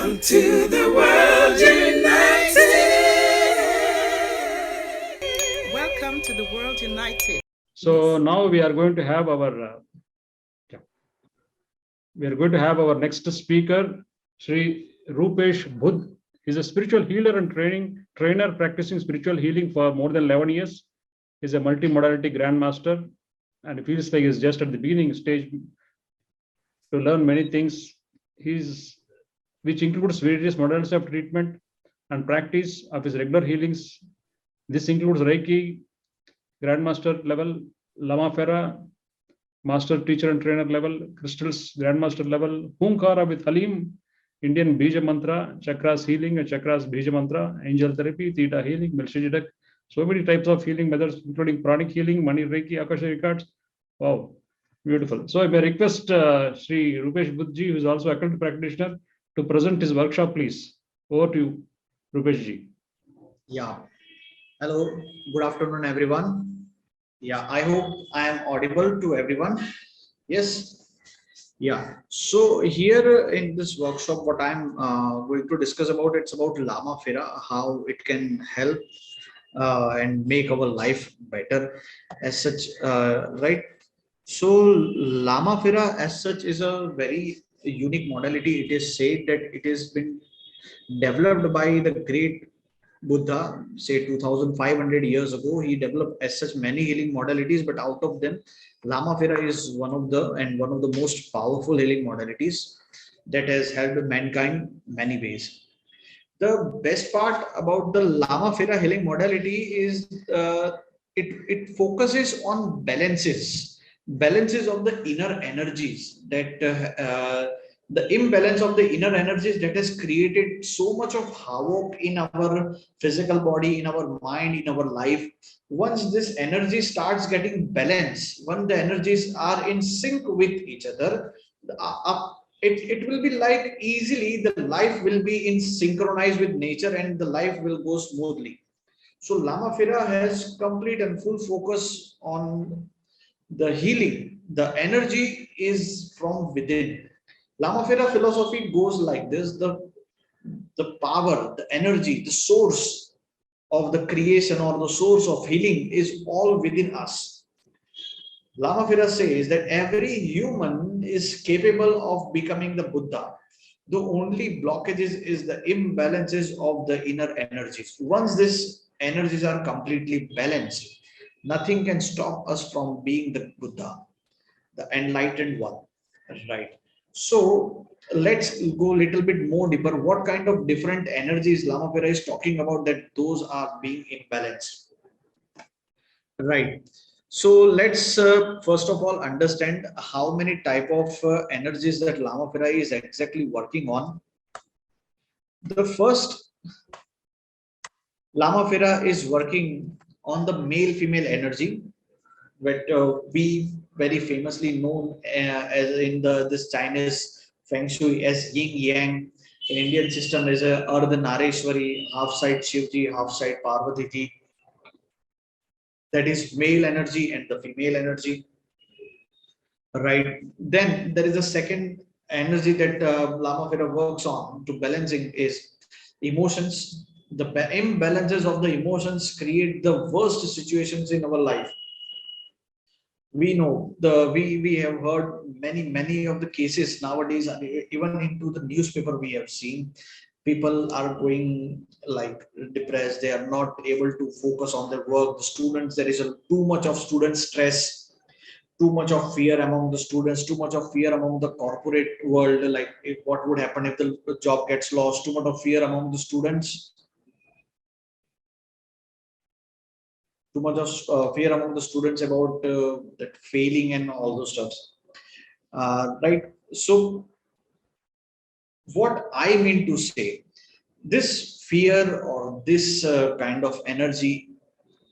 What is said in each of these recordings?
Welcome to the World United. Welcome to the World United. So now we are going to have our next speaker, Sri Rupesh Budh. He's a spiritual healer and trainer practicing spiritual healing for more than 11 years. He's a multi-modality grandmaster, and it feels like he's just at the beginning stage to learn many things. Which includes various modalities of treatment and practice of his regular healings. This includes Reiki, Grandmaster level, Lama Fera, Master Teacher and Trainer level, Crystals, Grandmaster level, Humkara with Halim, Indian Bija Mantra, Chakras healing and Chakras Bija Mantra, Angel Therapy, Theta healing, Melchizedek. So many types of healing methods, including pranic healing, Mani Reiki, Akasha records. Wow, beautiful. So I may request Sri Rupesh Budhji, who is also a accredited practitioner, to present his workshop, please. Over to you, Rupesh ji. Yeah. Hello. Good afternoon, everyone. Yeah, I hope I am audible to everyone. Yes. Yeah. So here in this workshop, what I'm going to discuss about, it's about Lama Fera, how it can help and make our life better as such, right? So Lama Fera as such is a very unique modality. It is said that it has been developed by the great Buddha, say 2500 years ago. He developed as such many healing modalities, but out of them, Lama Fera is one of the most powerful healing modalities that has helped mankind many ways. The best part about the Lama Fera healing modality is it focuses on balances of the inner energies that the imbalance of the inner energies that has created so much of havoc in our physical body, in our mind, in our life. Once this energy starts getting balanced, when the energies are in sync with each other, it will be like easily the life will be in synchronized with nature and the life will go smoothly. So Lama Fera has complete and full focus on the healing. The energy is from within. Lama Fera philosophy goes like this: the power, the energy, the source of the creation or the source of healing is all within us. Lama Fera says that every human is capable of becoming the Buddha. The only blockages is the imbalances of the inner energies. Once these energies are completely balanced, nothing can stop us from being the Buddha, the enlightened one. Right. So let's go a little bit more deeper. What kind of different energies Lama Fera is talking about that those are being imbalanced? Right. So let's first of all understand how many type of energies that Lama Fera is exactly working on. The first, Lama Fera is working on the male-female energy, but we very famously known as in this Chinese Feng Shui as Yin Yang. In Indian system is a Ardha Nareshwari, half side Shivji, half side Parvati. That is male energy and the female energy. Right. Then there is a second energy that Lama Fera works on to balancing is emotions. The imbalances of the emotions create the worst situations in our life. We know we have heard many of the cases nowadays, even into the newspaper we have seen people are going like depressed. They are not able to focus on their work. The students, there is too much of student stress, too much of fear among the students, too much of fear among the corporate world, like what would happen if the job gets lost, too much of fear among the students, too much of fear among the students about that failing and all those stuff. Right. So what I mean to say, this fear or this kind of energy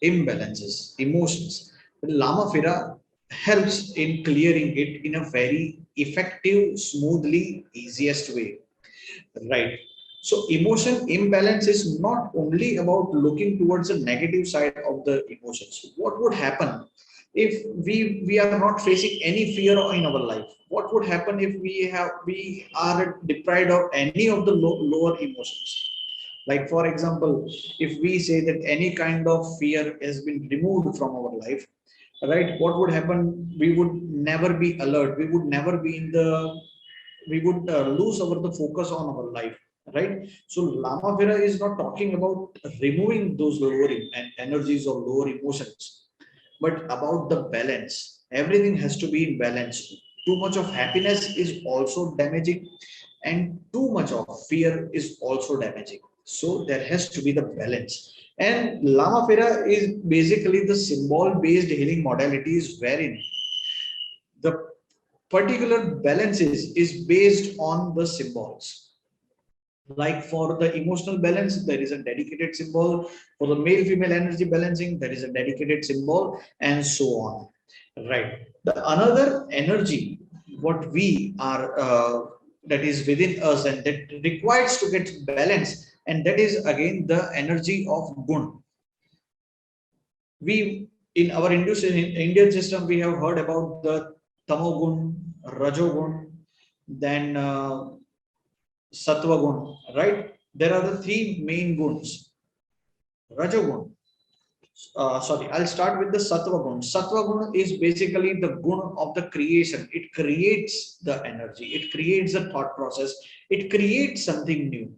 imbalances, emotions, Lama Fera helps in clearing it in a very effective, smoothly, easiest way. Right. So emotion imbalance is not only about looking towards the negative side of the emotions. What would happen if we are not facing any fear in our life? What what would happen if we are deprived of any of the lower emotions. Like for example, if we say that any kind of fear has been removed from our life, right? What would happen? We would never be alert. We would never be in the. We would lose the focus on our life, right? So Lama Vera is not talking about removing those lower energies or lower emotions, but about the balance. Everything has to be in balance. Too much of happiness is also damaging, and too much of fear is also damaging. So there has to be the balance. And Lama Fera is basically the symbol based healing modalities wherein the particular balance is based on the symbols. Like for the emotional balance, there is a dedicated symbol. For the male female energy balancing, there is a dedicated symbol, and so on. Right. The another energy, what we are that is within us and that requires to get balance, and that is again the energy of gun. We in our Indian system, we have heard about the tamogun, rajogun, then sattva gun, right? There are the three main guns. Rajogun. Sorry, I'll start with the sattva gun. Sattva gun is basically the gun of the creation. It creates the energy. It creates the thought process. It creates something new.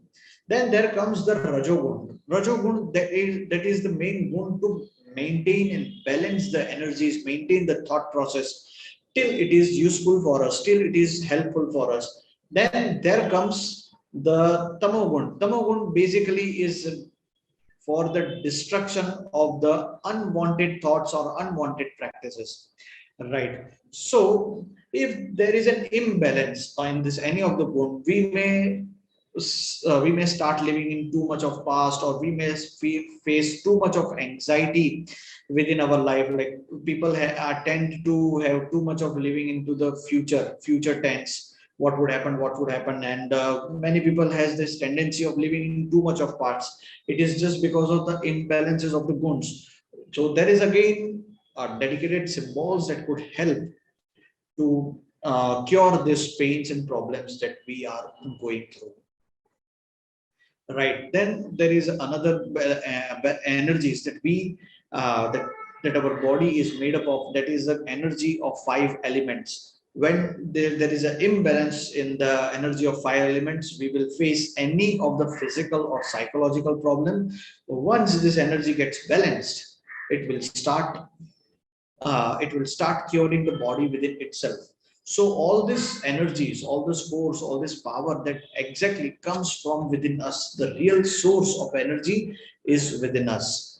Then there comes the rajogun. Rajogun, that is the main gun to maintain and balance the energies, maintain the thought process till it is useful for us, till it is helpful for us. Then there comes the tamogun. Tamogun basically is for the destruction of the unwanted thoughts or unwanted practices, right? So if there is an imbalance in this any of the gun, we may start living in too much of past, or we may face too much of anxiety within our life. Like people tend to have too much of living into the future tense. What would happen, and many people has this tendency of living in too much of parts. It is just because of the imbalances of the guns. So there is again dedicated symbols that could help to cure these pains and problems that we are going through. Right. Then there is another energies that we that our body is made up of. That is the energy of 5 elements. When there is an imbalance in the energy of 5 elements, we will face any of the physical or psychological problem. Once this energy gets balanced, it will start curing the body within itself. So all these energies, all this force, all this power that exactly comes from within us, the real source of energy is within us.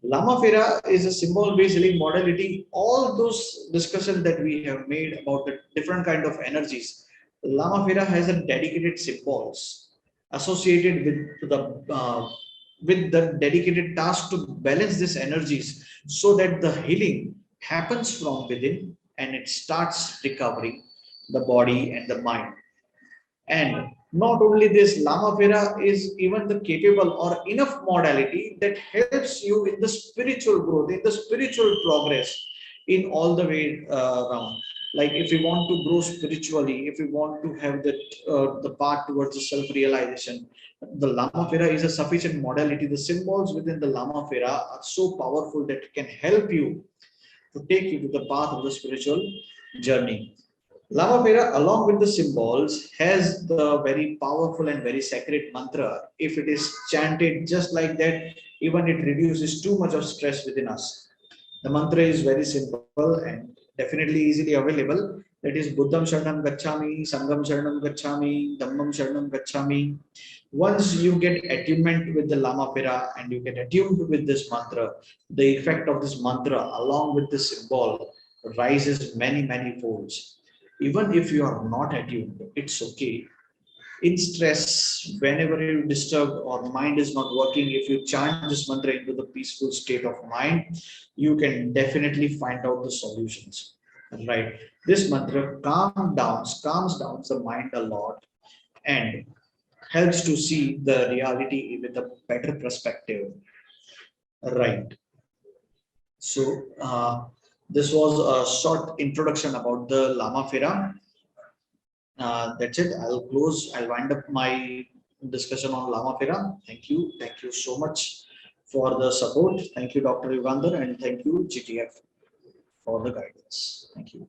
Lama Fera is a symbol-based healing modality. All those discussions that we have made about the different kind of energies, Lama Fera has a dedicated symbols associated with the dedicated task to balance these energies, so that the healing happens from within and it starts recovering the body and the mind. And not only this, Lama Fera is even the capable or enough modality that helps you in the spiritual growth, in the spiritual progress, in all the way around. Like if you want to grow spiritually, if you want to have the path towards the self-realization, the Lama Fera is a sufficient modality. The symbols within the Lama Fera are so powerful that it can help you to take you to the path of the spiritual journey. Lama Fera, along with the symbols, has the very powerful and very sacred mantra. If it is chanted just like that, even it reduces too much of stress within us. The mantra is very simple and definitely easily available. That is Buddham Sharanam Gacchami, Sangham Sharanam Gacchami, Dhammam Sharanam Gacchami. Once you get attunement with the Lama Fera and you get attuned with this mantra, the effect of this mantra along with this symbol rises many folds. Even if you are not attuned, it's okay. In stress, whenever you disturb or mind is not working, if you chant this mantra into the peaceful state of mind, you can definitely find out the solutions. Right? This mantra calms down the mind a lot and helps to see the reality with a better perspective. Right. So this was a short introduction about the Lama Fera. That's it. I'll wind up my discussion on Lama Fera. Thank you. Thank you so much for the support. Thank you, Dr. Yugandhar, and thank you, GTF, for the guidance. Thank you.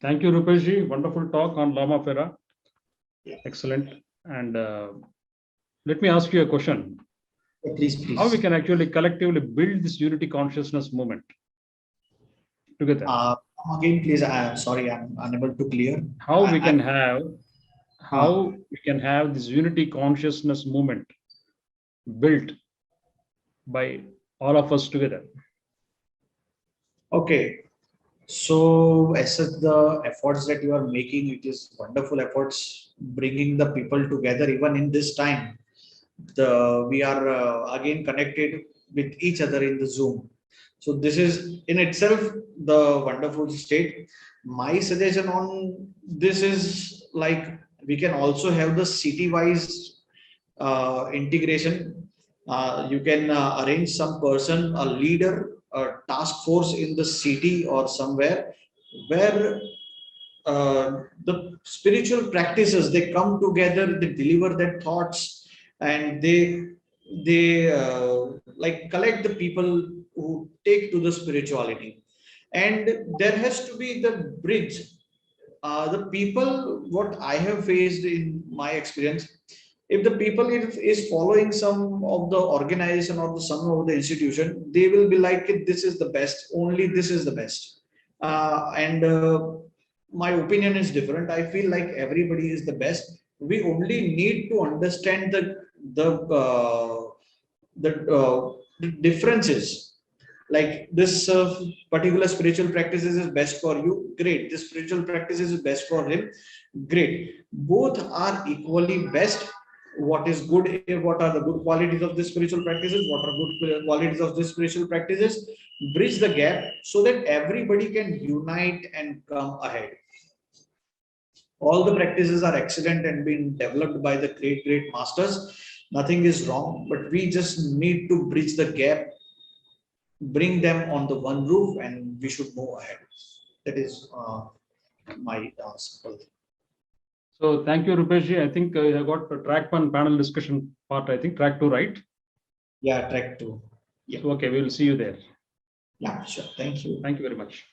Thank you, Rupeshji. Wonderful talk on Lama Fera. Yeah. Excellent. And let me ask you a question. Please. How we can actually collectively build this unity consciousness movement together? Again, please. Sorry, I'm unable to clear. How we can have this unity consciousness movement built by all of us together? Okay. So as such, the efforts that you are making, it is wonderful efforts, bringing the people together even in this time. We are again connected with each other in the Zoom. So this is in itself the wonderful state. My suggestion on this is like we can also have the city-wise integration. You can arrange some person, a leader, a task force in the city or somewhere where the spiritual practices, they come together, they deliver their thoughts, and they like collect the people who take to the spirituality. And there has to be the bridge. The people, what I have faced in my experience, if the people is following some of the organization or some of the institution, they will be like, this is the best, only this is the best. And my opinion is different. I feel like everybody is the best. We only need to understand the differences. Like this particular spiritual practices is best for you, great. This spiritual practices is best for him, great. Both are equally best. What is good? What are the good qualities of the spiritual practices? What are good qualities of the spiritual practices? Bridge the gap so that everybody can unite and come ahead. All the practices are excellent and been developed by the great masters. Nothing is wrong, but we just need to bridge the gap, bring them on the one roof, and we should move ahead. That is my simple thing. So thank you, Rupeshji. I think you have got the track one panel discussion part. I think track 2, right? Yeah, track 2. Yeah. So, okay, we will see you there. Yeah, sure. Thank you. Thank you very much.